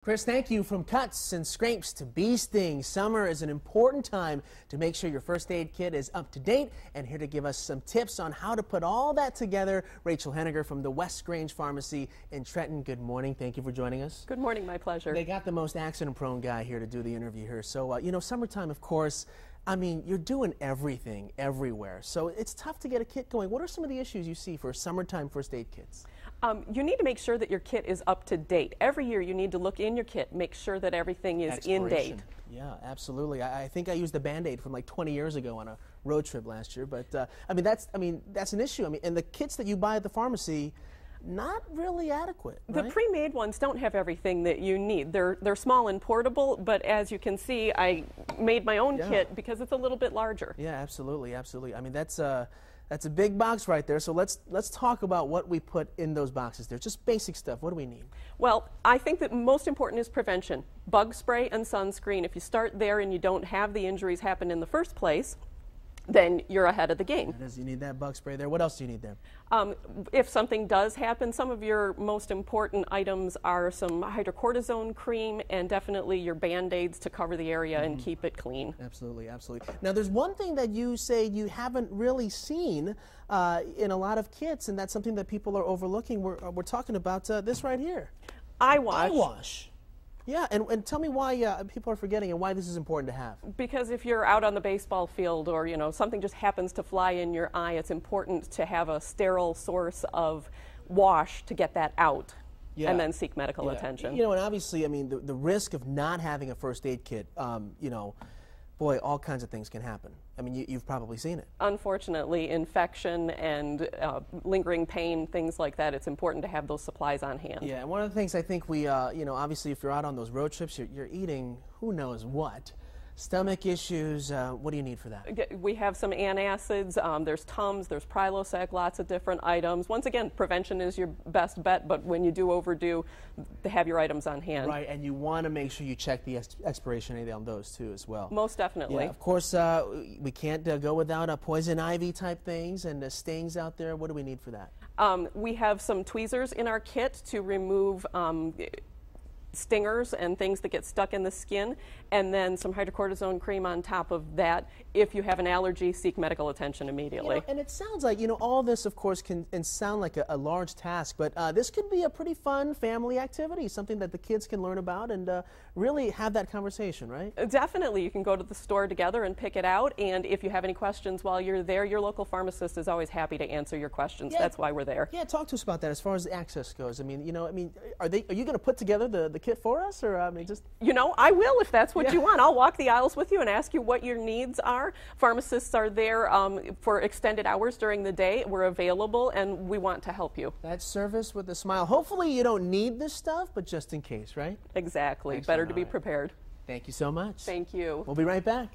Chris, thank you. From cuts and scrapes to bee stings, summer is an important time to make sure your first aid kit is up to date. And here to give us some tips on how to put all that together, Rachel Henniger from the West Grange Pharmacy in Trenton. Good morning. Thank you for joining us. Good morning. My pleasure. They got the most accident-prone guy here to do the interview here. So, you know, summertime, of course, I mean, you're doing everything everywhere. So it's tough to get a kit going. What are some of the issues you see for summertime first aid kits? You need to make sure that your kit is up to date. Every year you need to look in your kit, make sure that everything is in date. Yeah, absolutely. I think I used a Band-Aid from like 20 years ago on a road trip last year. But I mean that's an issue. I mean, and the kits that you buy at the pharmacy, not really adequate. Right? The pre-made ones don't have everything that you need. They're small and portable, but as you can see, I made my own kit because it's a little bit larger. Yeah, absolutely, absolutely. I mean, that's a big box right there. So let's talk about what we put in those boxes there. Just basic stuff. What do we need? Well, I think that most important is prevention. Bug spray and sunscreen. If you start there and you don't have the injuries happen in the first place, then you're ahead of the game. You need that bug spray there. What else do you need there? If something does happen, some of your most important items are some hydrocortisone cream and definitely your Band-Aids to cover the area and keep it clean. Absolutely, absolutely. Now, there's one thing that you say you haven't really seen in a lot of kits, and that's something that people are overlooking. We're talking about this right here. Eye wash. Eye wash. Yeah, and tell me why people are forgetting and why this is important to have. Because if you're out on the baseball field or, you know, something just happens to fly in your eye, it's important to have a sterile source of wash to get that out and then seek medical attention. You know, and obviously, I mean, the risk of not having a first aid kit, you know, boy, all kinds of things can happen. I mean, you've probably seen it. Unfortunately, infection and lingering pain, things like that, it's important to have those supplies on hand. Yeah, and one of the things I think we, you know, obviously if you're out on those road trips, you're eating who knows what. Stomach issues, what do you need for that? We have some antacids, there's Tums, there's Prilosec, lots of different items. Once again, prevention is your best bet, but when you do overdo, to have your items on hand. Right, and you want to make sure you check the expiration date on those too as well. Most definitely. Yeah, of course, we can't go without poison ivy type things and stings out there. What do we need for that? We have some tweezers in our kit to remove stingers and things that get stuck in the skin, and then some hydrocortisone cream on top of that. If you have an allergy, seek medical attention immediately. You know, and it sounds like, you know, all this of course can sound like a large task, but this could be a pretty fun family activity, something that the kids can learn about and really have that conversation, right? Definitely. You can go to the store together and pick it out, and if you have any questions while you're there, your local pharmacist is always happy to answer your questions. Yeah. That's why we're there. Yeah, talk to us about that as far as the access goes. I mean, you know, are you going to put together the kit for us, or I mean, just? You know, I will if that's what you want. I'll walk the aisles with you and ask you what your needs are. Pharmacists are there for extended hours during the day. We're available, and we want to help you. That service with a smile. Hopefully you don't need this stuff, but just in case, right? Exactly. Excellent. Better to be prepared. Thank you so much. Thank you. We'll be right back.